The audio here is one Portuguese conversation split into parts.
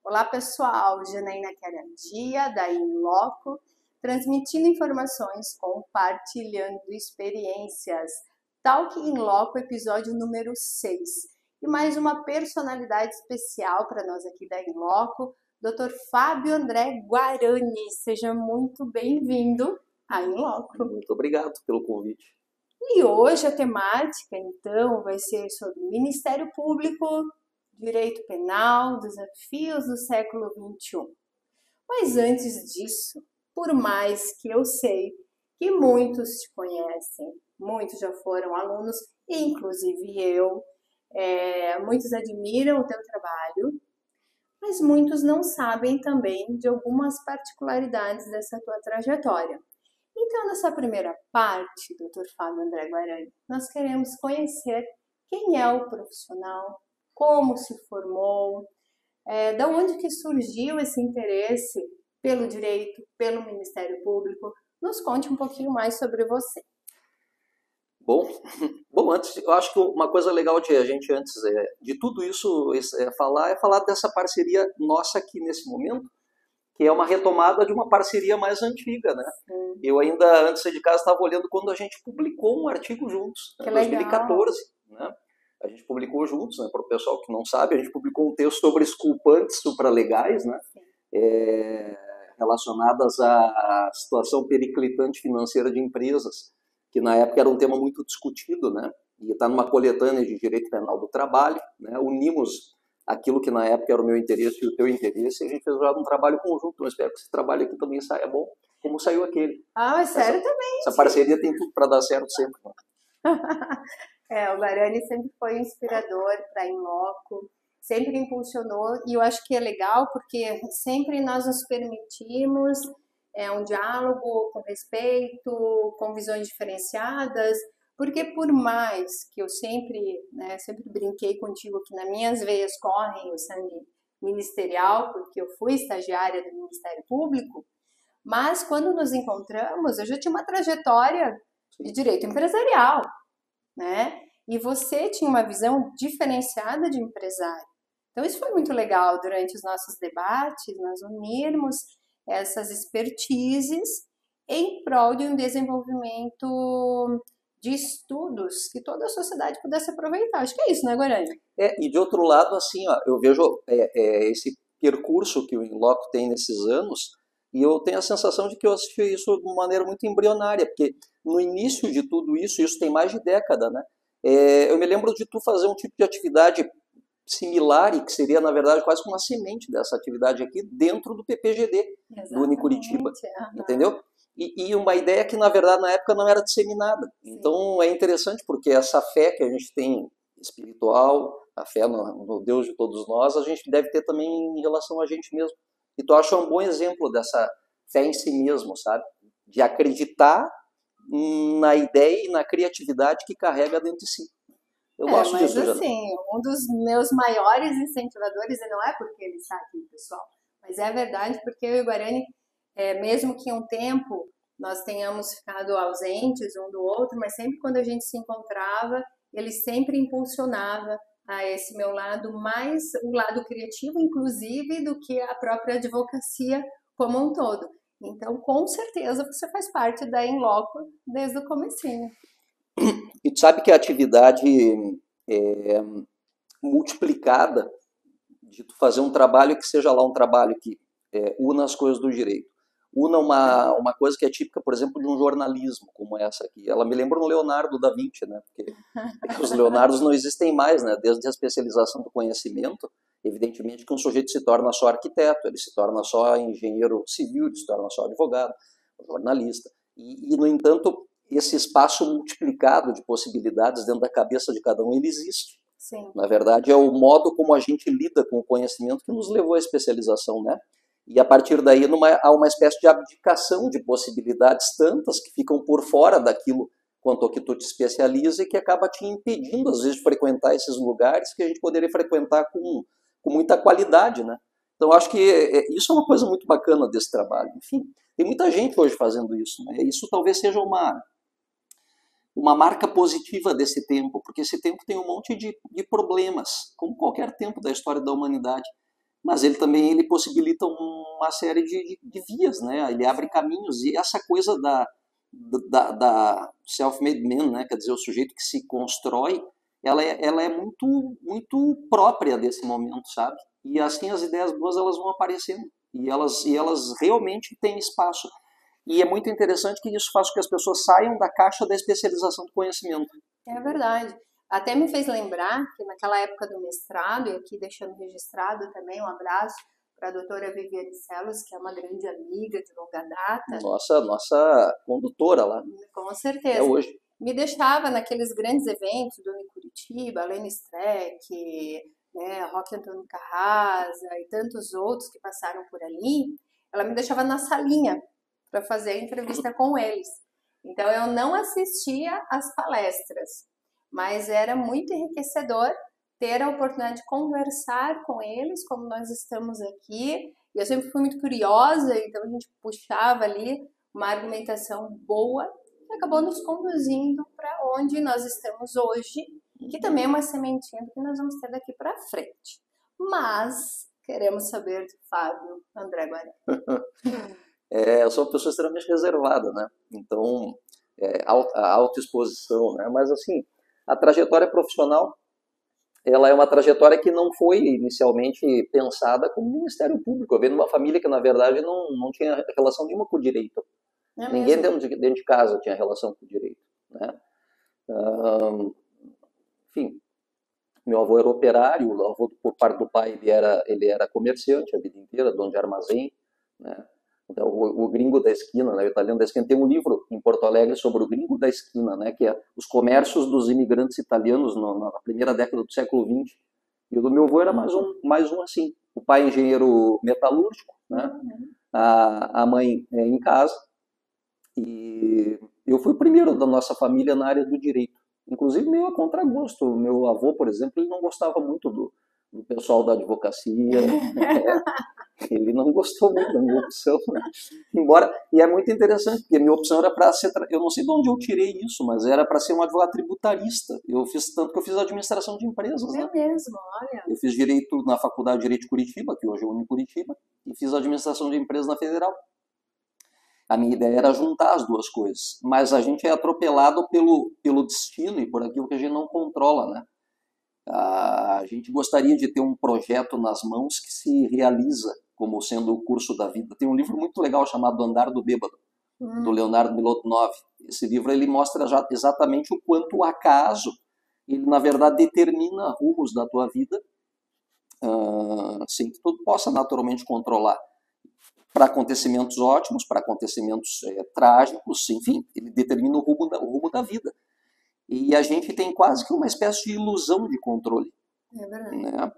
Olá pessoal, Janaína Queradia, da Inloco, transmitindo informações, compartilhando experiências. Talk Inloco, episódio número 6. E mais uma personalidade especial para nós aqui da Inloco, Dr. Fábio André Guarani. Seja muito bem-vindo à Inloco. Muito obrigado pelo convite. E hoje a temática, então, vai ser sobre Ministério Público, Direito Penal, Desafios do século XXI. Mas antes disso, por mais que eu sei que muitos te conhecem, muitos já foram alunos, inclusive eu, muitos admiram o teu trabalho, mas muitos não sabem também de algumas particularidades dessa tua trajetória. Então, nessa primeira parte, Dr. Fábio André Guarani, nós queremos conhecer quem é o profissional, como se formou, da onde que surgiu esse interesse pelo direito, pelo Ministério Público. Nos conte um pouquinho mais sobre você. Bom, antes, eu acho que uma coisa legal de a gente, antes de tudo isso, é falar dessa parceria nossa aqui nesse momento, que é uma retomada de uma parceria mais antiga, né? Eu ainda, antes de casa, estava olhando quando a gente publicou um artigo juntos, em 2014, né? A gente publicou juntos, né? Para o pessoal que não sabe, a gente publicou um texto sobre exculpantes supralegais, né? Relacionadas à situação periclitante financeira de empresas, que na época era um tema muito discutido, né? E está numa coletânea de direito penal do trabalho, né? Unimos aquilo que na época era o meu interesse e o teu interesse, e a gente fez já um trabalho conjunto. Eu espero que esse trabalho aqui também saia bom, como saiu aquele. Ah, sério também. Essa parceria tem tudo para dar certo sempre. O Guarani sempre foi inspirador para a Inloco, sempre impulsionou, e eu acho que é legal porque sempre nós nos permitimos um diálogo com respeito, com visões diferenciadas, porque por mais que eu sempre brinquei contigo que nas minhas veias correm o sangue ministerial, porque eu fui estagiária do Ministério Público, mas quando nos encontramos, eu já tinha uma trajetória de direito empresarial, né? E você tinha uma visão diferenciada de empresário. Então isso foi muito legal durante os nossos debates, nós unirmos essas expertises em prol de um desenvolvimento de estudos que toda a sociedade pudesse aproveitar. Acho que é isso, né, Guarani? E de outro lado, assim, ó, eu vejo esse percurso que o Inloco tem nesses anos, e eu tenho a sensação de que eu assisti isso de uma maneira muito embrionária, porque no início de tudo isso tem mais de década, né? Eu me lembro de tu fazer um tipo de atividade similar, e que seria, na verdade, quase uma semente dessa atividade aqui, dentro do PPGD, do Unicuritiba, entendeu? E uma ideia que, na verdade, na época não era disseminada. Então, é interessante, porque essa fé que a gente tem espiritual, a fé no Deus de todos nós, a gente deve ter também em relação a gente mesmo. E tu acha um bom exemplo dessa fé em si mesmo, sabe? De acreditar na ideia e na criatividade que carrega dentro de si. Eu gosto disso, mas assim, um dos meus maiores incentivadores, e não é porque ele está aqui, pessoal, mas é verdade, porque eu e o Guarani, mesmo que um tempo nós tenhamos ficado ausentes um do outro, mas sempre quando a gente se encontrava, ele sempre impulsionava a esse meu lado, mais o lado criativo, inclusive, do que a própria advocacia como um todo. Então, com certeza, você faz parte da Inloco desde o comecinho. E tu sabe que a atividade multiplicada de tu fazer um trabalho que seja lá um trabalho que una as coisas do direito, una uma coisa que é típica, por exemplo, de um jornalismo como essa aqui. Ela me lembra um Leonardo da Vinci, né? Porque os Leonardos não existem mais, né? Desde a especialização do conhecimento, evidentemente que um sujeito se torna só arquiteto, ele se torna só engenheiro civil, ele se torna só advogado, jornalista. E no entanto, esse espaço multiplicado de possibilidades dentro da cabeça de cada um, ele existe. Sim. Na verdade, é o modo como a gente lida com o conhecimento que nos levou à especialização, né? E a partir daí há uma espécie de abdicação de possibilidades tantas que ficam por fora daquilo quanto ao que tu te especializa e que acaba te impedindo, às vezes, de frequentar esses lugares que a gente poderia frequentar com muita qualidade, né? Então, acho que isso é uma coisa muito bacana desse trabalho. Enfim, tem muita gente hoje fazendo isso, né? Isso talvez seja uma marca positiva desse tempo, porque esse tempo tem um monte de problemas, como qualquer tempo da história da humanidade. mas ele também possibilita uma série de vias, né? Ele abre caminhos, e essa coisa da self-made man, né? Quer dizer, o sujeito que se constrói, ela é muito própria desse momento, sabe? E assim as ideias boas elas vão aparecendo, e elas realmente têm espaço. E é muito interessante que isso faz com que as pessoas saiam da caixa da especialização do conhecimento. É verdade. Até me fez lembrar que naquela época do mestrado, e aqui deixando registrado também um abraço para a doutora Viviane Celos, que é uma grande amiga de longa data. Nossa condutora lá. Com Até certeza. hoje. Me deixava naqueles grandes eventos do Curitiba, Lene Streck, né, Roque Antônio Carrasa e tantos outros que passaram por ali. Ela me deixava na salinha para fazer a entrevista com eles. Então eu não assistia às palestras, mas era muito enriquecedor ter a oportunidade de conversar com eles, como nós estamos aqui. E eu sempre fui muito curiosa, então a gente puxava ali uma argumentação boa que acabou nos conduzindo para onde nós estamos hoje, que também é uma sementinha do que nós vamos ter daqui para frente. Mas queremos saber de Fábio André Guarani. Eu sou uma pessoa extremamente reservada, né? Então, a autoexposição, né? Mas assim, a trajetória profissional, ela é uma trajetória que não foi inicialmente pensada como Ministério Público. Eu venho de uma família que, na verdade, não tinha relação nenhuma com o direito. Ninguém dentro de casa tinha relação com o direito, né? Enfim, meu avô era operário, o avô, por parte do pai, ele era comerciante a vida inteira, dono de armazém, né? Então, o gringo da esquina, né, o italiano da esquina, tem um livro em Porto Alegre sobre o gringo da esquina, né, que é os comércios dos imigrantes italianos na primeira década do século XX. E o do meu avô era mais um assim. O pai engenheiro metalúrgico, né, a mãe em casa. E eu fui o primeiro da nossa família na área do direito. Inclusive meio a contragosto. O meu avô, por exemplo, ele não gostava muito do pessoal da advocacia. Ele não gostou muito da minha opção, né? Embora, e é muito interessante, porque a minha opção era para ser, eu não sei de onde eu tirei isso, mas era para ser um advogado tributarista. Eu fiz tanto que eu fiz administração de empresas, né? É mesmo, olha. Eu fiz direito na Faculdade de Direito de Curitiba, que hoje é Unicuritiba, e fiz administração de empresas na Federal. A minha ideia era juntar as duas coisas, mas a gente é atropelado pelo destino e por aquilo que a gente não controla, né? A gente gostaria de ter um projeto nas mãos que se realiza como sendo o curso da vida. Tem um livro muito legal chamado Andar do Bêbado, do Leonardo Milonov. Esse livro ele mostra já exatamente o quanto o acaso, ele na verdade determina rumos da tua vida, sem que tu possa naturalmente controlar. Para acontecimentos ótimos, para acontecimentos trágicos, enfim, ele determina o rumo da vida. E a gente tem quase que uma espécie de ilusão de controle. É verdade. Né?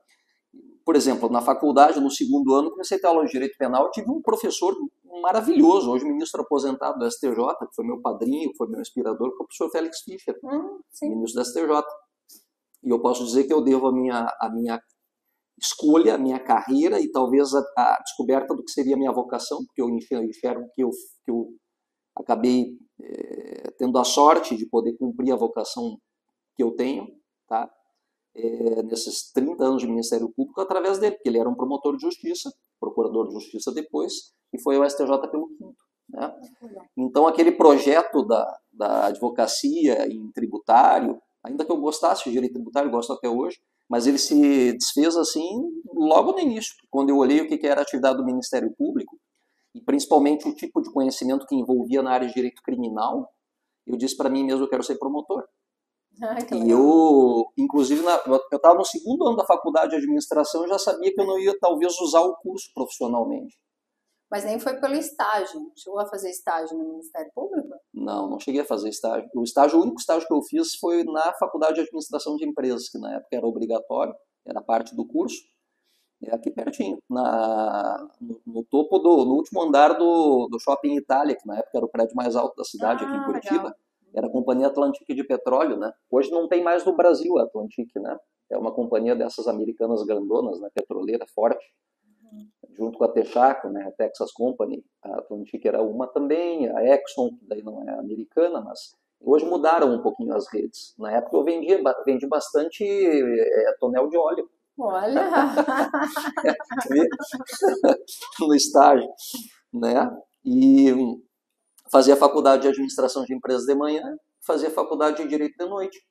Por exemplo, na faculdade, no segundo ano, comecei a ter aula de direito penal, eu tive um professor maravilhoso, hoje ministro aposentado do STJ, que foi meu padrinho, foi meu inspirador, que é o professor Félix Fischer, ministro do STJ. E eu posso dizer que eu devo a minha escolha, a minha carreira e talvez a descoberta do que seria a minha vocação, porque eu enxergo que eu acabei tendo a sorte de poder cumprir a vocação que eu tenho, tá? Nesses 30 anos de Ministério Público, através dele, porque ele era um promotor de justiça, procurador de justiça depois, e foi ao STJ pelo quinto. Né? Então, aquele projeto da advocacia em tributário, ainda que eu gostasse de direito tributário, gosto até hoje, mas ele se desfez assim logo no início, quando eu olhei o que era a atividade do Ministério Público, e principalmente o tipo de conhecimento que envolvia na área de direito criminal, eu disse para mim mesmo, eu quero ser promotor. E eu, inclusive, eu estava no segundo ano da faculdade de administração e já sabia que eu não ia talvez usar o curso profissionalmente. Mas nem foi pelo estágio. Chegou a fazer estágio no Ministério Público? Não não cheguei a fazer estágio. O único estágio que eu fiz foi na Faculdade de Administração de Empresas, que na época era obrigatório, era parte do curso. Aqui pertinho, no topo no último andar do Shopping Itália, que na época era o prédio mais alto da cidade, aqui em Curitiba. Legal. Era a Companhia Atlantique de Petróleo, né? Hoje não tem mais no Brasil a Atlantique, né? É uma companhia dessas americanas grandonas, né? Petroleira forte, junto com a Texaco, né? A Texas Company. A Atlantique era uma também, a Exxon, que daí não é americana, mas hoje mudaram um pouquinho as redes. Na época eu vendi bastante tonel de óleo, Olha! No estágio, né? E fazia faculdade de administração de empresas de manhã, fazia faculdade de direito de noite,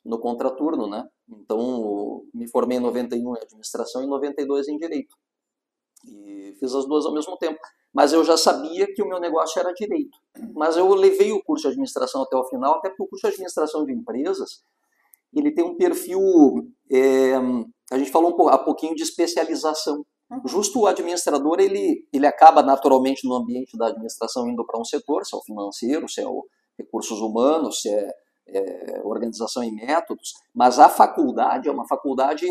no contraturno, né? Então, me formei em 91 em administração e em 92 em direito. E fiz as duas ao mesmo tempo. Mas eu já sabia que o meu negócio era direito. Mas eu levei o curso de administração até o final, até porque o curso de administração de empresas, ele tem um perfil, a gente falou há pouquinho de especialização. Justo o administrador, ele acaba naturalmente no ambiente da administração indo para um setor, se é o financeiro, se é o recursos humanos, se é organização e métodos, mas a faculdade é uma faculdade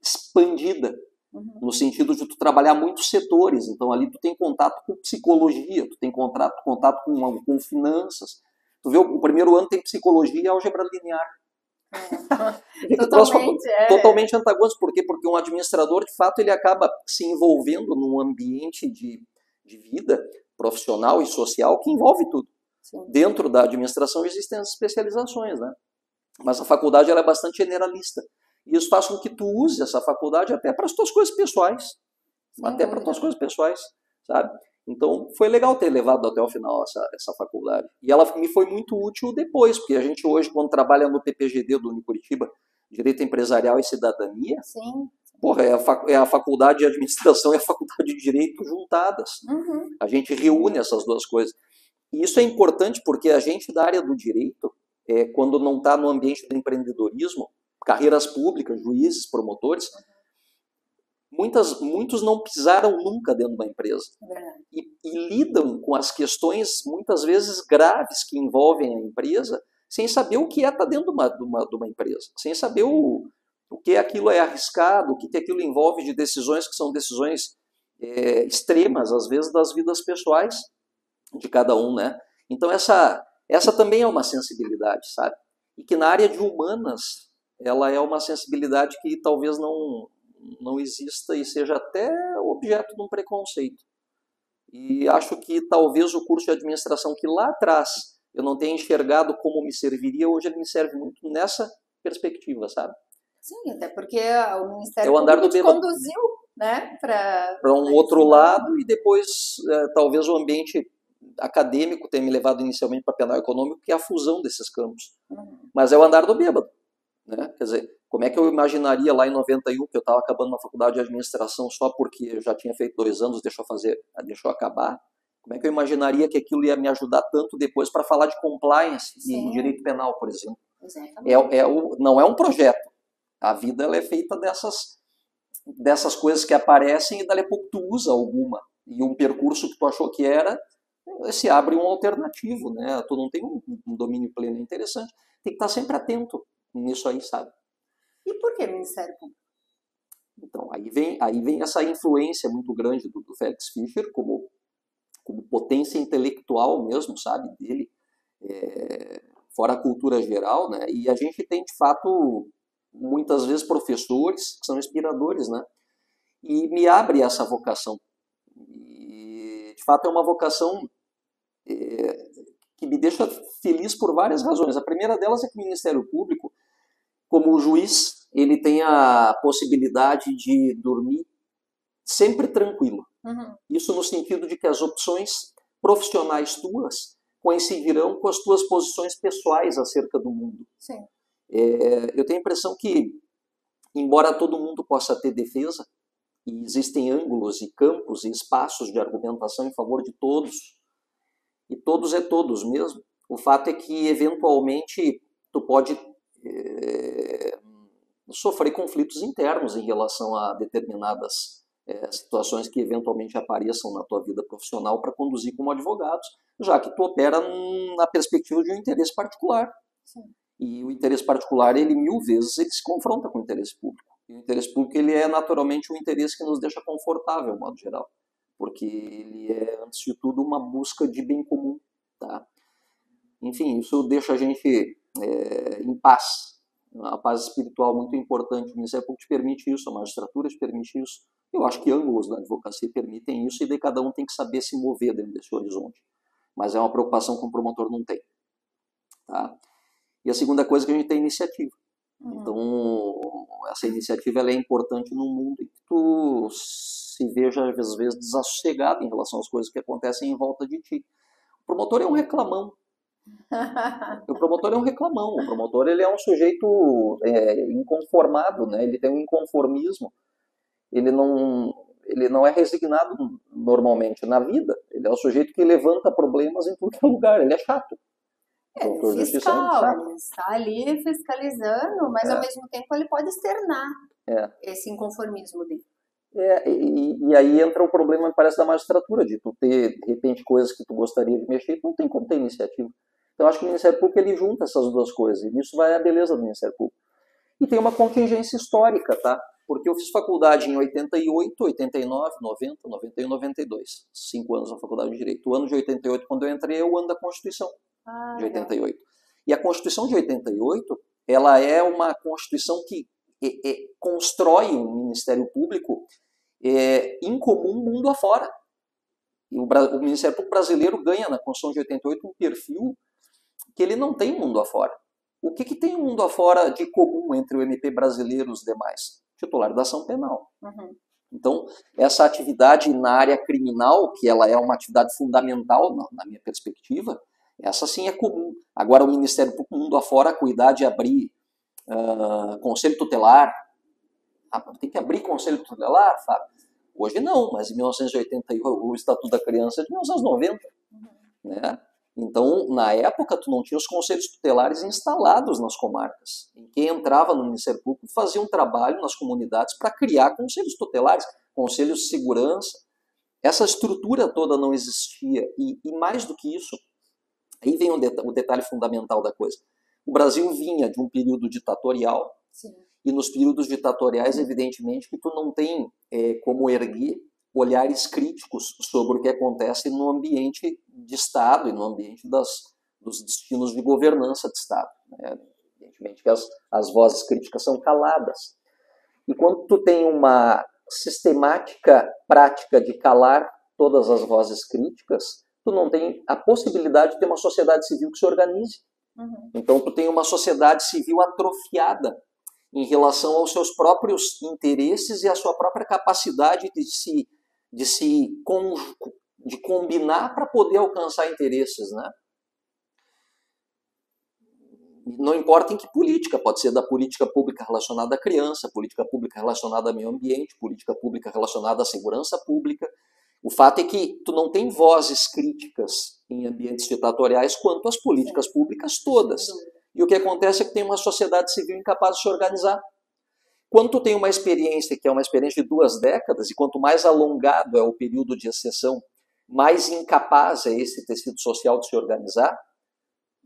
expandida, no sentido de tu trabalhar muitos setores. Então ali tu tem contato com psicologia, tu tem contato com finanças. Tu vê, o primeiro ano tem psicologia e álgebra linear. Totalmente antagônico. Por quê? Porque um administrador, de fato, ele acaba se envolvendo num ambiente de vida profissional e social que envolve tudo. Sim. Dentro da administração existem as especializações, né? Mas a faculdade ela é bastante generalista. E isso faz com que tu use essa faculdade até para as tuas coisas pessoais. Sim, até para as tuas coisas pessoais, sabe? Então, foi legal ter levado até o final essa faculdade. E ela me foi muito útil depois, porque a gente hoje, quando trabalha no PPGD do Unicuritiba, Direito Empresarial e Cidadania, sim. Porra, é a faculdade de administração e a faculdade de direito juntadas. A gente reúne essas duas coisas. E isso é importante porque a gente da área do direito, quando não está no ambiente do empreendedorismo, carreiras públicas, juízes, promotores, muitos não pisaram nunca dentro de uma empresa. E lidam com as questões, muitas vezes, graves que envolvem a empresa, sem saber o que estar dentro de uma empresa, sem saber o que aquilo é arriscado, o que aquilo envolve de decisões que são decisões extremas, às vezes, das vidas pessoais de cada um, né? Então, essa também é uma sensibilidade, sabe? E que na área de humanas, ela é uma sensibilidade que talvez não exista e seja até objeto de um preconceito. E acho que talvez o curso de administração que lá atrás eu não tenha enxergado como me serviria, hoje ele me serve muito nessa perspectiva, sabe? Sim, até porque o Ministério Público te conduziu, né, para um outro lado, e depois talvez o ambiente acadêmico tenha me levado inicialmente para penal econômico, que é a fusão desses campos. Mas é o andar do bêbado, né? Quer dizer, como é que eu imaginaria lá em 91, que eu estava acabando na faculdade de administração só porque eu já tinha feito 2 anos, deixou eu acabar? Como é que eu imaginaria que aquilo ia me ajudar tanto depois para falar de compliance e direito penal, por exemplo? Não é um projeto. A vida ela é feita dessas coisas que aparecem e dali a pouco tu usa alguma. E um percurso que tu achou que era, se abre um alternativo, né? Tu não tem um domínio pleno interessante. Tem que estar sempre atento nisso aí, sabe? E por que Ministério Público? Então, aí vem essa influência muito grande do Felix Fischer como potência intelectual mesmo, sabe, dele, fora a cultura geral, né? E a gente tem, de fato, muitas vezes professores que são inspiradores, né? E me abre essa vocação. E, de fato, é uma vocação que me deixa feliz por várias razões. A primeira delas é que o Ministério Público, como juiz, ele tem a possibilidade de dormir sempre tranquilo. Isso no sentido de que as opções profissionais tuas coincidirão com as tuas posições pessoais acerca do mundo. Sim. Eu tenho a impressão que, embora todo mundo possa ter defesa, e existem ângulos e campos e espaços de argumentação em favor de todos, e todos é todos mesmo, o fato é que, eventualmente, tu pode sofrer conflitos internos em relação a determinadas situações que eventualmente apareçam na tua vida profissional para conduzir como advogado, já que tu opera na perspectiva de um interesse particular. Sim. E o interesse particular, ele 1000 vezes ele se confronta com o interesse público. E o interesse público ele é naturalmente um interesse que nos deixa confortável, de modo geral, porque ele é, antes de tudo, uma busca de bem comum. Tá? Enfim, isso deixa a gente em paz. Uma paz espiritual muito importante. O Ministério Público te permite isso, a magistratura te permite isso. Eu acho que ângulos da advocacia permitem isso, e daí cada um tem que saber se mover dentro desse horizonte. Mas é uma preocupação que o promotor não tem. Tá? E a segunda coisa é que a gente tem iniciativa. Então, essa iniciativa ela é importante num mundo em que tu se veja, às vezes, desassossegado em relação às coisas que acontecem em volta de ti. O promotor é um reclamão. O promotor é um reclamão. O promotor ele é um sujeito inconformado, né? Ele tem um inconformismo. Ele não é resignado normalmente na vida. Ele é o sujeito que levanta problemas em todo lugar. Ele é chato. Ele é fiscal, ele está ali fiscalizando, mas ao mesmo tempo ele pode externar esse inconformismo dele. E aí entra o problema, parece, da magistratura, de tu ter, de repente, coisas que tu gostaria de mexer, tu não tem como ter iniciativa. Então, eu acho que o Ministério Público ele junta essas duas coisas, e nisso vai a beleza do Ministério Público. E tem uma contingência histórica, tá? Porque eu fiz faculdade em 88, 89, 90, 91, 92. 5 anos na faculdade de Direito. O ano de 88, quando eu entrei, é o ano da Constituição de 88. E a Constituição de 88, ela é uma Constituição que constrói um Ministério Público incomum mundo afora. E o Ministério Público brasileiro ganha na Constituição de 88 um perfil que ele não tem mundo afora. O que tem um mundo afora de comum entre o MP brasileiro e os demais? Titular da ação penal. Então, essa atividade na área criminal, que ela é uma atividade fundamental na minha perspectiva, essa sim é comum. Agora, o Ministério Público mundo afora cuidar de abrir conselho tutelar. Tem que abrir conselho tutelar, Fábio? Hoje não, mas em 1988 o Estatuto da Criança é de 1990. Né? Então, na época, tu não tinha os conselhos tutelares instalados nas comarcas. E quem entrava no Ministério Público fazia um trabalho nas comunidades para criar conselhos tutelares, conselhos de segurança. Essa estrutura toda não existia. E mais do que isso, aí vem o detalhe fundamental da coisa. O Brasil vinha de um período ditatorial. Sim. E nos períodos ditatoriais, evidentemente, que tu não tem como erguer olhares críticos sobre o que acontece no ambiente de Estado e no ambiente dos destinos de governança de Estado. Né? Evidentemente que as vozes críticas são caladas. E quando tu tem uma sistemática prática de calar todas as vozes críticas, tu não tem a possibilidade de ter uma sociedade civil que se organize. Então tu tem uma sociedade civil atrofiada em relação aos seus próprios interesses e à sua própria capacidade de combinar para poder alcançar interesses, né? Não importa em que política, pode ser da política pública relacionada à criança, política pública relacionada ao meio ambiente, política pública relacionada à segurança pública. O fato é que tu não tem vozes críticas em ambientes ditatoriais quanto às políticas públicas todas. E o que acontece é que tem uma sociedade civil incapaz de se organizar. Quando tu tem uma experiência que é uma experiência de 2 décadas, e quanto mais alongado é o período de exceção, mais incapaz é esse tecido social de se organizar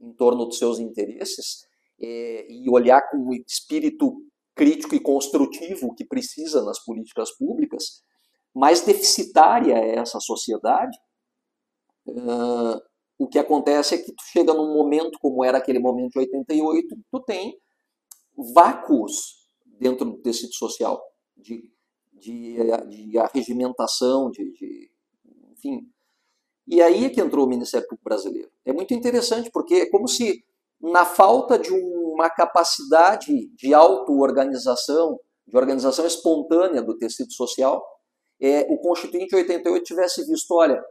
em torno dos seus interesses e olhar com o espírito crítico e construtivo que precisa nas políticas públicas, mais deficitária é essa sociedade. O que acontece é que tu chega num momento, como era aquele momento de 88, tu tem vácuos dentro do tecido social, de arregimentação, enfim. E aí é que entrou o Ministério Público Brasileiro. É muito interessante, porque é como se, na falta de uma capacidade de auto-organização, de organização espontânea do tecido social, o Constituinte de 88 tivesse visto, olha,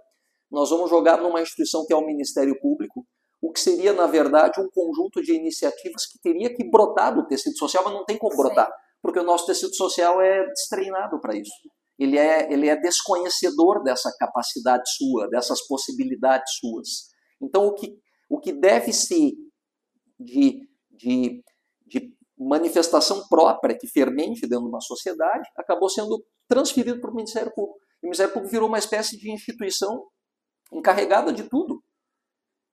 nós vamos jogar numa instituição que é o Ministério Público, o que seria, na verdade, um conjunto de iniciativas que teria que brotar do tecido social, mas não tem como brotar, porque o nosso tecido social é destreinado para isso. Ele é desconhecedor dessa capacidade sua, dessas possibilidades suas. Então, o que deve ser de manifestação própria, que fermente dentro de uma sociedade, acabou sendo transferido para o Ministério Público. O Ministério Público virou uma espécie de instituição encarregada de tudo.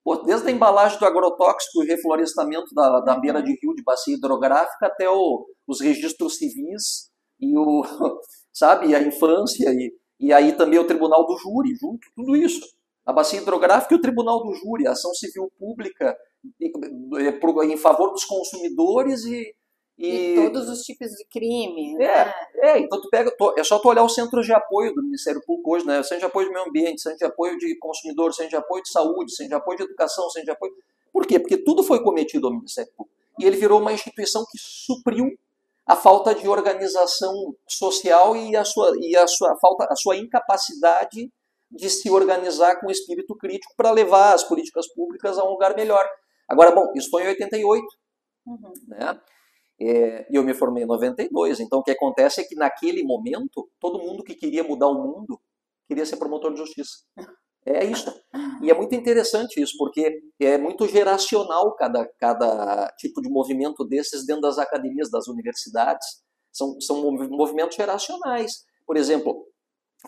Pô, desde a embalagem do agrotóxico e reflorestamento da beira de rio, de bacia hidrográfica, até os registros civis e sabe, a infância e aí também o Tribunal do Júri, junto, tudo isso. A bacia hidrográfica e o Tribunal do Júri, a ação civil pública em favor dos consumidores e todos os tipos de crime. Né? Então é só tu olhar os centros de apoio do Ministério Público hoje, né? Centro de apoio do meio ambiente, centro de apoio de consumidor, centro de apoio de saúde, centro de apoio de educação, centro de apoio... Por quê? Porque tudo foi cometido ao Ministério Público. e ele virou uma instituição que supriu a falta de organização social e a sua incapacidade de se organizar com espírito crítico para levar as políticas públicas a um lugar melhor. Agora, bom, isso foi em 88, né? E eu me formei em 92, então o que acontece é que naquele momento, todo mundo que queria mudar o mundo queria ser promotor de justiça. É isso. E é muito interessante isso, porque é muito geracional cada tipo de movimento desses dentro das academias, das universidades. São movimentos geracionais. Por exemplo,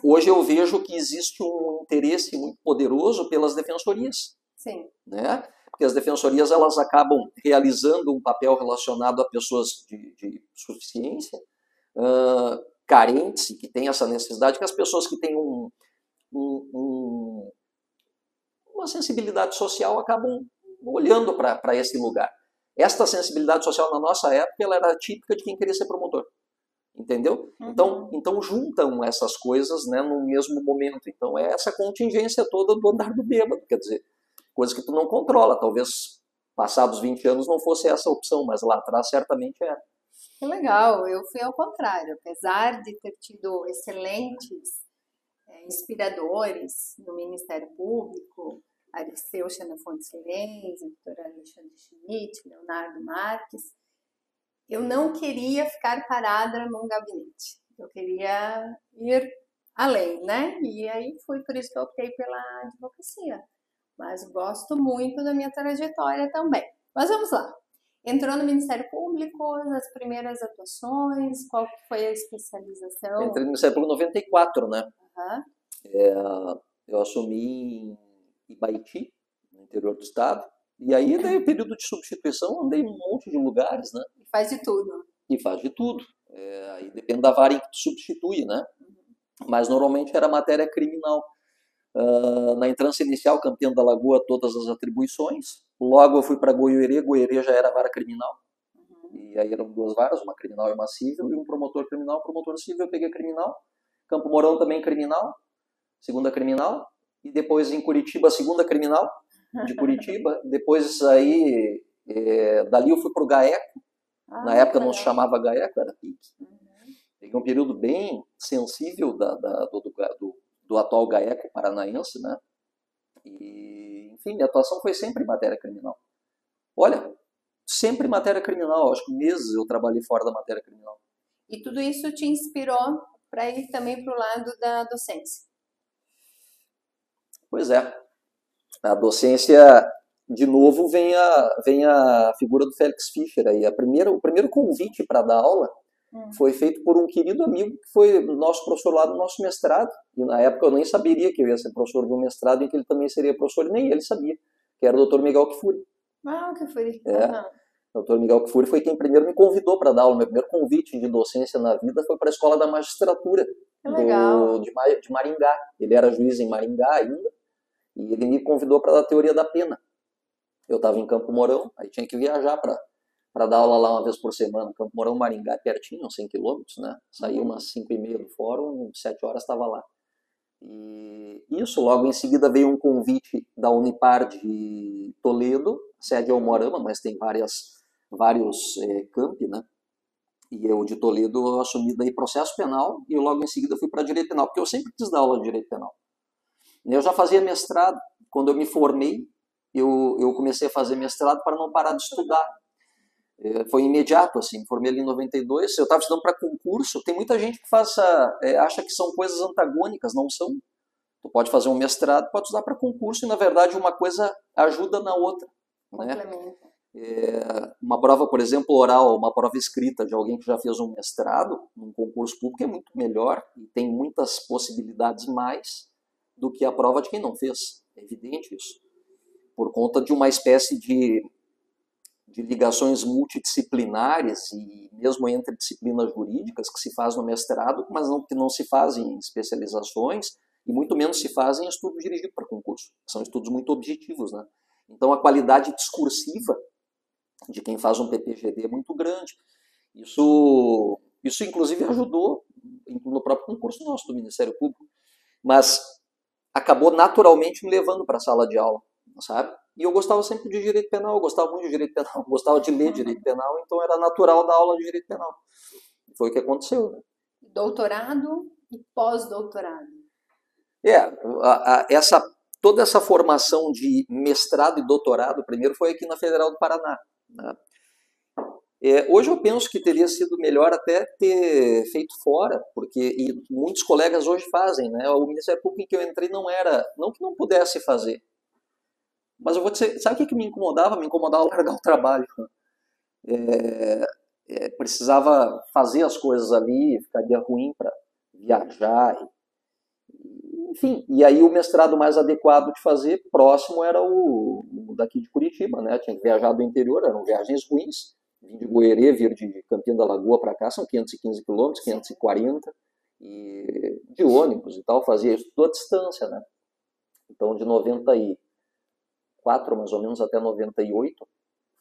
hoje eu vejo que existe um interesse muito poderoso pelas defensorias. Sim. Né? Porque as defensorias elas acabam realizando um papel relacionado a pessoas de suficiência, carentes, e que têm essa necessidade, que as pessoas que têm uma sensibilidade social acabam olhando para esse lugar. Esta sensibilidade social na nossa época ela era típica de quem queria ser promotor. Entendeu? Então juntam essas coisas, né, no mesmo momento. Então é essa contingência toda do andar do bêbado, quer dizer, coisa que tu não controla. Talvez passados 20 anos não fosse essa a opção, mas lá atrás certamente era. Que legal, eu fui ao contrário. Apesar de ter tido excelentes inspiradores no Ministério Público, Aristeu Xenofonte Silens, Dr. Alexandre Schmidt, Leonardo Marques, eu não queria ficar parada num gabinete. Eu queria ir além, né? E aí foi por isso que eu optei pela advocacia. Mas gosto muito da minha trajetória também. Mas vamos lá. Entrou no Ministério Público, as primeiras atuações, qual foi a especialização? Entrei no Ministério Público em 94, né? Eu assumi em Ibaiti, no interior do estado. E aí, daí, o período de substituição, andei em um monte de lugares, né? E faz de tudo. E faz de tudo. Aí depende da vara em que tu substitui, né? Mas normalmente era matéria criminal. Na entrância inicial, Campião da Lagoa, todas as atribuições. Logo eu fui para Goiôerê, Goiôerê já era vara criminal. E aí eram duas varas, uma criminal e uma civil, e um promotor criminal, promotor civil, eu peguei criminal. Campo Mourão também criminal, segunda criminal. E depois em Curitiba, segunda criminal de Curitiba. Depois aí, dali eu fui para o GAECO. Na época não se chamava GAECO, era PIC. Peguei um período bem sensível do atual GAECO paranaense, né? E, enfim, minha atuação foi sempre em matéria criminal. Olha, sempre em matéria criminal. Acho que meses eu trabalhei fora da matéria criminal. E tudo isso te inspirou para ir também para o lado da docência? Pois é. A docência, de novo, vem a figura do Félix Fischer. Aí. O primeiro convite para dar aula foi feito por um querido amigo que foi nosso professor lá do nosso mestrado. E na época eu nem saberia que eu ia ser professor de um mestrado e que ele também seria professor, e nem ele sabia, que era o Dr. Miguel Kfouri. Kfouri. O Dr. Miguel Kfouri foi quem primeiro me convidou para dar aula. Meu primeiro convite de docência na vida foi para a Escola da Magistratura de Maringá. Ele era juiz em Maringá ainda, e ele me convidou para dar teoria da pena. Eu estava em Campo Mourão, aí tinha que viajar para dar aula lá uma vez por semana. Campo Mourão, Maringá, pertinho, uns 100 quilômetros, né? Saí umas 5h30 do fórum, 7 horas estava lá. E isso, logo em seguida veio um convite da Unipar de Toledo, sede é Almoarama, mas tem vários campi, né? E eu de Toledo eu assumi daí processo penal e logo em seguida fui para direito penal, porque eu sempre quis dar aula de direito penal. Eu já fazia mestrado. Quando eu me formei, eu comecei a fazer mestrado para não parar de estudar. Foi imediato, assim, formei ali em 92, eu estava estudando para concurso. Tem muita gente que acha que são coisas antagônicas, não são. Tu pode fazer um mestrado, pode estudar para concurso, e na verdade uma coisa ajuda na outra. Né? Uma prova, por exemplo, oral, uma prova escrita de alguém que já fez um mestrado num concurso público é muito melhor e tem muitas possibilidades mais do que a prova de quem não fez. É evidente isso. Por conta de uma espécie de ligações multidisciplinares e mesmo entre disciplinas jurídicas que se faz no mestrado, mas que não se fazem em especializações e muito menos se fazem em estudo dirigido para concurso. São estudos muito objetivos, né? Então a qualidade discursiva de quem faz um PPGD é muito grande. Isso inclusive ajudou no próprio concurso nosso do Ministério Público, mas acabou naturalmente me levando para a sala de aula, sabe? E eu gostava sempre de direito penal, eu gostava muito de direito penal, eu gostava de ler direito penal, então era natural dar aula de direito penal. Foi o que aconteceu, né? Doutorado e pós-doutorado. Toda essa formação de mestrado e doutorado, primeiro foi aqui na Federal do Paraná, né? Hoje eu penso que teria sido melhor até ter feito fora, porque e muitos colegas hoje fazem, né? O Ministério Público em que eu entrei não que não pudesse fazer, mas eu vou dizer, sabe o que me incomodava? Me incomodava largar o trabalho. Precisava fazer as coisas ali, ficaria ruim para viajar, enfim. E aí o mestrado mais adequado de fazer, próximo, era o daqui de Curitiba, né? Tinha que viajar do interior, eram viagens ruins. Vim de Goerê, vir de Campina da Lagoa para cá, são 515 quilômetros, 540, e de ônibus e tal, fazia isso toda a distância, né? Então, de 94, mais ou menos, até 98,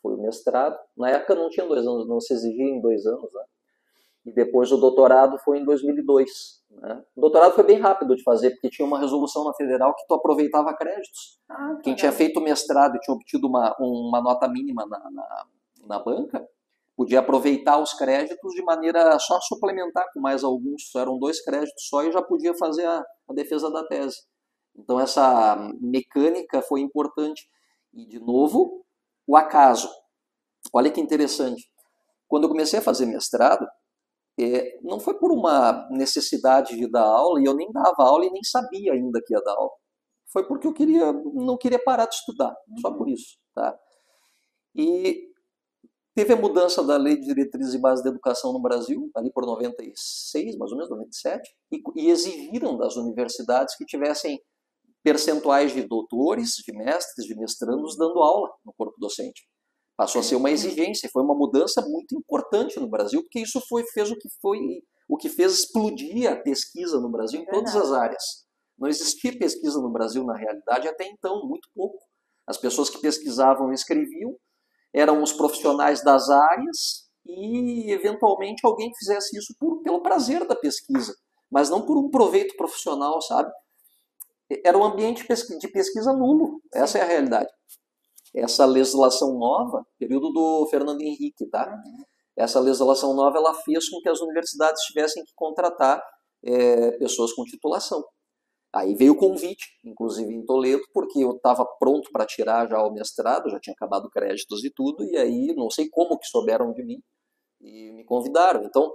foi o mestrado. Na época não tinha 2 anos, não se exigia em 2 anos, né? E depois o doutorado foi em 2002. Né? O doutorado foi bem rápido de fazer, porque tinha uma resolução na federal que tu aproveitava créditos. Quem tinha feito mestrado e tinha obtido uma nota mínima na banca, podia aproveitar os créditos de maneira só suplementar com mais alguns, eram 2 créditos só e já podia fazer a defesa da tese. Então essa mecânica foi importante. E, de novo, o acaso. Olha que interessante. Quando eu comecei a fazer mestrado, não foi por uma necessidade de dar aula, e eu nem dava aula e nem sabia ainda que ia dar aula. Foi porque eu não queria parar de estudar, só por isso. Tá? E teve a mudança da Lei de Diretrizes e Bases da Educação no Brasil, ali por 96, mais ou menos, 97, e exigiram das universidades que tivessem percentuais de doutores, de mestres, de mestrandos dando aula no corpo docente. Passou a ser uma exigência, foi uma mudança muito importante no Brasil, porque isso fez o que fez explodir a pesquisa no Brasil em todas as áreas. Não existia pesquisa no Brasil, na realidade, até então, muito pouco. As pessoas que pesquisavam e escreviam eram os profissionais das áreas e, eventualmente, alguém que fizesse isso pelo prazer da pesquisa, mas não por um proveito profissional, sabe? Era um ambiente de pesquisa nulo, essa é a realidade. Essa legislação nova, período do Fernando Henrique, tá? Essa legislação nova, ela fez com que as universidades tivessem que contratar pessoas com titulação. Aí veio o convite, inclusive em Toledo, porque eu estava pronto para tirar já o mestrado, já tinha acabado créditos e tudo, e aí não sei como que souberam de mim e me convidaram. Então,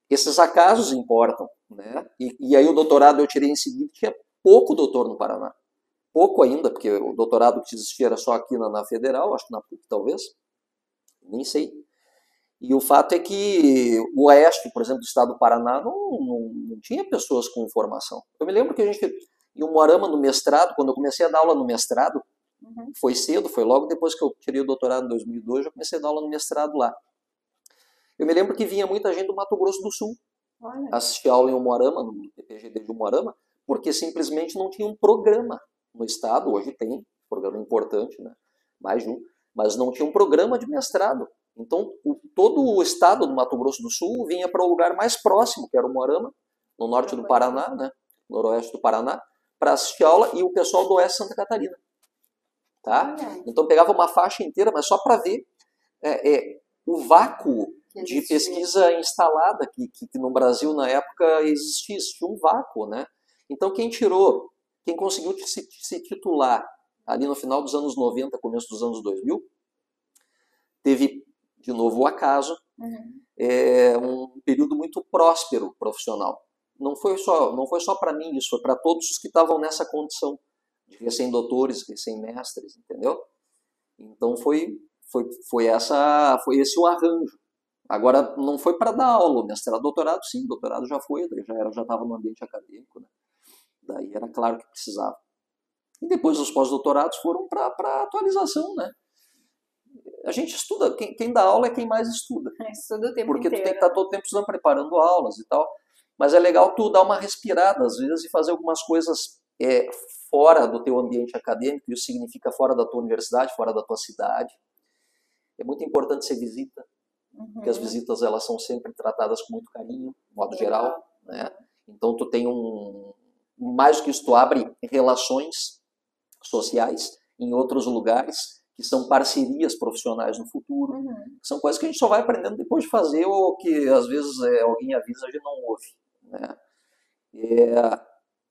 esses acasos importam, né? E aí o doutorado eu tirei em seguida, tinha pouco doutor no Paraná. Pouco ainda, porque o doutorado que existia era só aqui na Federal, acho que na PUC talvez, nem sei. E o fato é que o oeste, por exemplo, do estado do Paraná, não tinha pessoas com formação. Eu me lembro que a gente, em Umuarama, no mestrado, quando eu comecei a dar aula no mestrado, foi cedo, foi logo depois que eu tirei o doutorado em 2002, eu comecei a dar aula no mestrado lá. Eu me lembro que vinha muita gente do Mato Grosso do Sul assistir aula em Umuarama, no PPGD de Umuarama, porque simplesmente não tinha um programa no estado. Hoje tem, programa importante, né? Mais de um, mas não tinha um programa de mestrado. Então, todo o estado do Mato Grosso do Sul vinha para o lugar mais próximo, que era o Moarama, no norte do Paraná, né? Noroeste do Paraná, para assistir aula, e o pessoal do oeste de Santa Catarina. Tá? Então, pegava uma faixa inteira, mas só para ver o vácuo de pesquisa instalada que no Brasil, na época, existia um vácuo, né? Então, quem conseguiu se titular ali no final dos anos 90, começo dos anos 2000, teve, de novo, o acaso, um período muito próspero profissional. Não foi só para mim, isso foi para todos os que estavam nessa condição, de recém-doutores, recém-mestres, entendeu? Então foi esse o arranjo. Agora, não foi para dar aula, mestrado, doutorado, sim, doutorado já foi, já estava no ambiente acadêmico, né? Daí era claro que precisava. E depois os pós-doutorados foram para atualização, né? A gente estuda, quem dá aula é quem mais estuda. Estuda o tempo porque inteiro. Tu tem que estar todo o tempo estudando, preparando aulas e tal. Mas é legal tu dar uma respirada, às vezes, e fazer algumas coisas fora do teu ambiente acadêmico. Isso significa fora da tua universidade, fora da tua cidade. É muito importante ser visita, porque as visitas elas são sempre tratadas com muito carinho, de modo geral, né? Então tu tem mais do que isso, tu abre relações sociais em outros lugares, que são parcerias profissionais no futuro. São coisas que a gente só vai aprendendo depois de fazer ou que às vezes alguém avisa e a gente não ouve, né?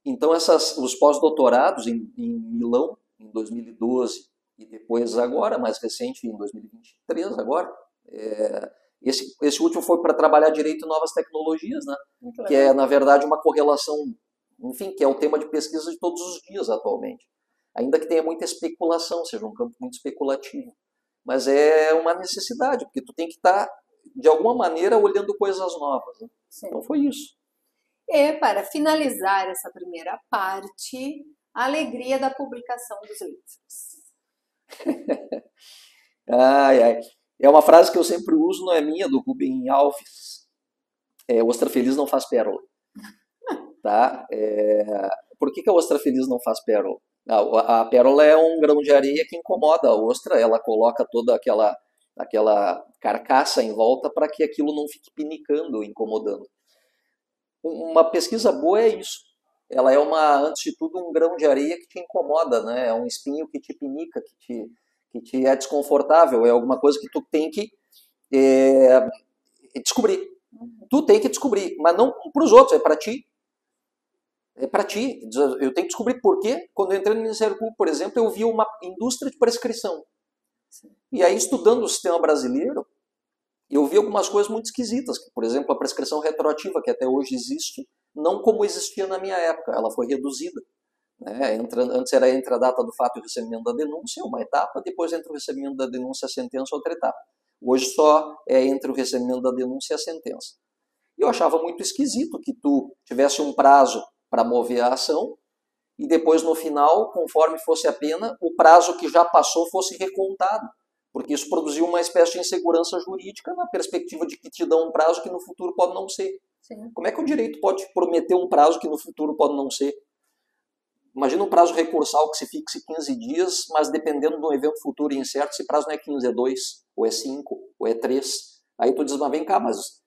Então os pós-doutorados em Milão, em 2012, e depois agora, mais recente, em 2023 agora, esse último foi para trabalhar direito em novas tecnologias, né? Que é, na verdade, uma correlação, enfim, que é o tema de pesquisa de todos os dias atualmente. Ainda que tenha muita especulação, seja um campo muito especulativo. Mas é uma necessidade, porque tu tem que estar, de alguma maneira, olhando coisas novas, né? Então foi isso. E para finalizar essa primeira parte, a alegria da publicação dos livros. Ai, ai. É uma frase que eu sempre uso, não é minha, do Rubem Alves. Ostra feliz não faz pérola. Tá? Por que a ostra feliz não faz pérola? A pérola é um grão de areia que incomoda a ostra, ela coloca toda aquela carcaça em volta para que aquilo não fique pinicando, incomodando. Uma pesquisa boa é isso. Ela é antes de tudo, um grão de areia que te incomoda, né? É um espinho que te pinica, que te é desconfortável, é alguma coisa que tu tem que descobrir. Tu tem que descobrir, mas não para os outros, é para ti. É para ti. Eu tenho que descobrir por quê. Quando eu entrei no Ministério Público, por exemplo, eu vi uma indústria de prescrição. E aí, estudando o sistema brasileiro, eu vi algumas coisas muito esquisitas, por exemplo, a prescrição retroativa, que até hoje existe, não como existia na minha época, ela foi reduzida. Né? Antes era entre a data do fato e o recebimento da denúncia, uma etapa, depois entre o recebimento da denúncia e a sentença, outra etapa. Hoje só é entre o recebimento da denúncia e a sentença. E eu achava muito esquisito que tu tivesse um prazo para mover a ação e depois, no final, conforme fosse a pena, o prazo que já passou fosse recontado. Porque isso produziu uma espécie de insegurança jurídica na perspectiva de que te dão um prazo que no futuro pode não ser. Sim. Como é que o direito pode prometer um prazo que no futuro pode não ser? Imagina um prazo recursal que se fixe 15 dias, mas dependendo de um evento futuro e incerto, esse prazo não é 15, é 2, ou é 5, ou é 3. Aí tu diz, mas vem cá, mas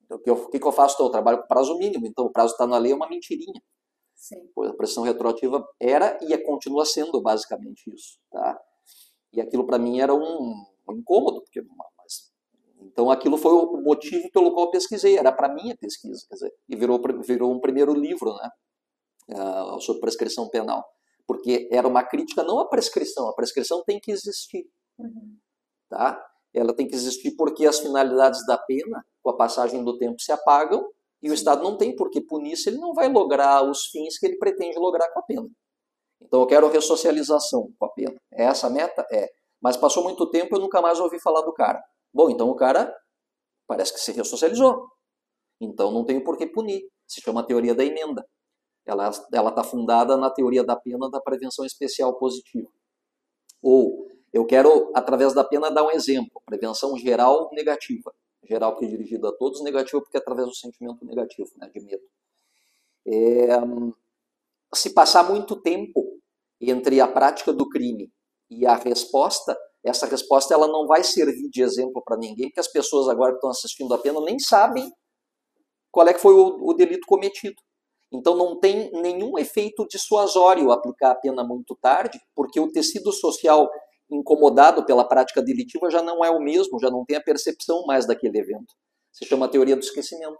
o que eu faço? Eu trabalho com prazo mínimo, então o prazo está na lei, é uma mentirinha. Sim. Pois a prescrição retroativa era e continua sendo basicamente isso, tá? E aquilo para mim era um incômodo, porque, então aquilo foi o motivo pelo qual eu pesquisei, era para minha pesquisa, quer dizer, e virou um primeiro livro, né, sobre prescrição penal, porque era uma crítica não à prescrição, a prescrição tem que existir, tá? Ela tem que existir porque as finalidades da pena, com a passagem do tempo, se apagam, e o Estado não tem por que punir se ele não vai lograr os fins que ele pretende lograr com a pena. Então eu quero ressocialização com a pena. É essa a meta? É. Mas passou muito tempo e eu nunca mais ouvi falar do cara. Bom, então o cara parece que se ressocializou. Então não tenho por que punir. Se chama teoria da emenda. Ela está fundada na teoria da pena da prevenção especial positiva. Ou eu quero, através da pena, dar um exemplo. Prevenção geral negativa. Geral porque é dirigida a todos, negativa porque é através do sentimento negativo, né, de medo. Se passar muito tempo entre a prática do crime e a resposta, essa resposta ela não vai servir de exemplo para ninguém, porque as pessoas agora que estão assistindo a pena nem sabem qual é que foi o delito cometido. Então não tem nenhum efeito dissuasório aplicar a pena muito tarde, porque o tecido social incomodado pela prática delitiva já não é o mesmo, já não tem a percepção mais daquele evento. Se chama teoria do esquecimento.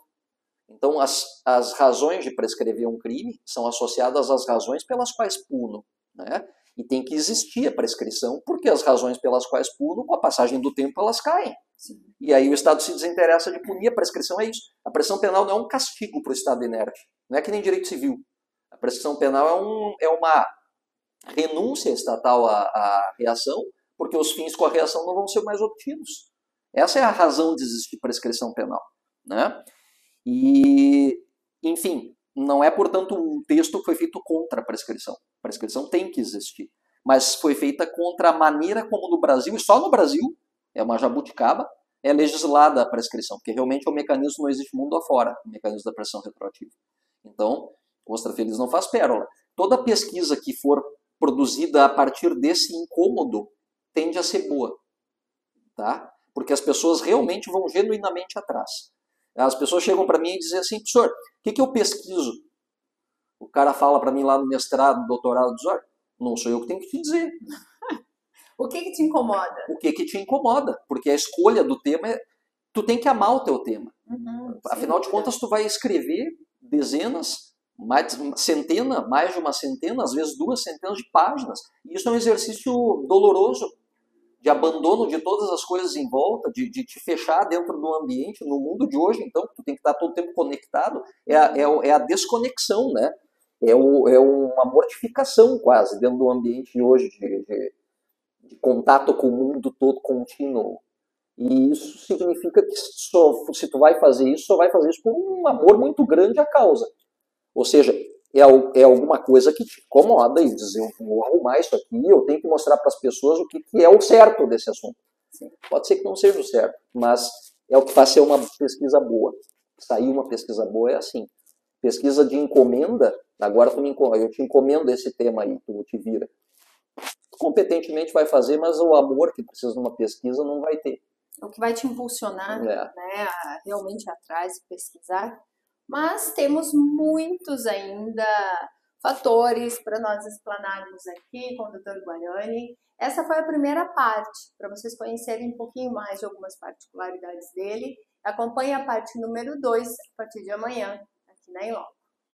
Então, as razões de prescrever um crime são associadas às razões pelas quais puno, né? E tem que existir a prescrição, porque as razões pelas quais puno, com a passagem do tempo, elas caem. Sim. E aí o Estado se desinteressa de punir, a prescrição é isso. A prescrição penal não é um castigo para o Estado inerte, não é que nem direito civil. A prescrição penal é uma renúncia estatal à reação, porque os fins com a reação não vão ser mais obtidos. Essa é a razão de existir prescrição penal, né? E, enfim, não é, portanto, um texto que foi feito contra a prescrição. A prescrição tem que existir. Mas foi feita contra a maneira como no Brasil, e só no Brasil, é uma jabuticaba, é legislada a prescrição, porque realmente o mecanismo não existe mundo afora, o mecanismo da prescrição retroativa. Então, ostra feliz não faz pérola. Toda pesquisa que for produzida a partir desse incômodo tende a ser boa, tá? Porque as pessoas realmente vão genuinamente atrás. As pessoas chegam para mim e dizem assim, professor, o que eu pesquiso? O cara fala para mim lá no mestrado, no doutorado, diz, olha, Não sou eu que tenho que te dizer. O que te incomoda? O que te incomoda? Porque a escolha do tema é... Tu tem que amar o teu tema. Afinal de contas, tu vai escrever dezenas, mais de uma centena, às vezes 2 centenas de páginas. E isso é um exercício doloroso, de abandono de todas as coisas em volta, de te fechar dentro do ambiente, no mundo de hoje, então, tu tem que estar todo o tempo conectado. É a desconexão, né? É uma mortificação quase dentro do ambiente de hoje, de contato com o mundo todo contínuo. E isso significa que se tu vai fazer isso, só vai fazer isso por um amor muito grande à causa. Ou seja, é alguma coisa que te incomoda e diz, eu vou arrumar isso aqui, eu tenho que mostrar para as pessoas o que é o certo desse assunto. Sim. Pode ser que não seja o certo, mas é o que faz ser uma pesquisa boa. Sair uma pesquisa boa é assim. Pesquisa de encomenda, agora eu te encomendo esse tema aí, tu te vira. Competentemente vai fazer, mas o amor que precisa de uma pesquisa não vai ter. O que vai te impulsionar, né, a realmente ir atrás e pesquisar. Mas temos muitos ainda fatores para nós explanarmos aqui com o Dr. Guarani. Essa foi a primeira parte, para vocês conhecerem um pouquinho mais de algumas particularidades dele. Acompanhe a parte número 2 a partir de amanhã, aqui na Inloco.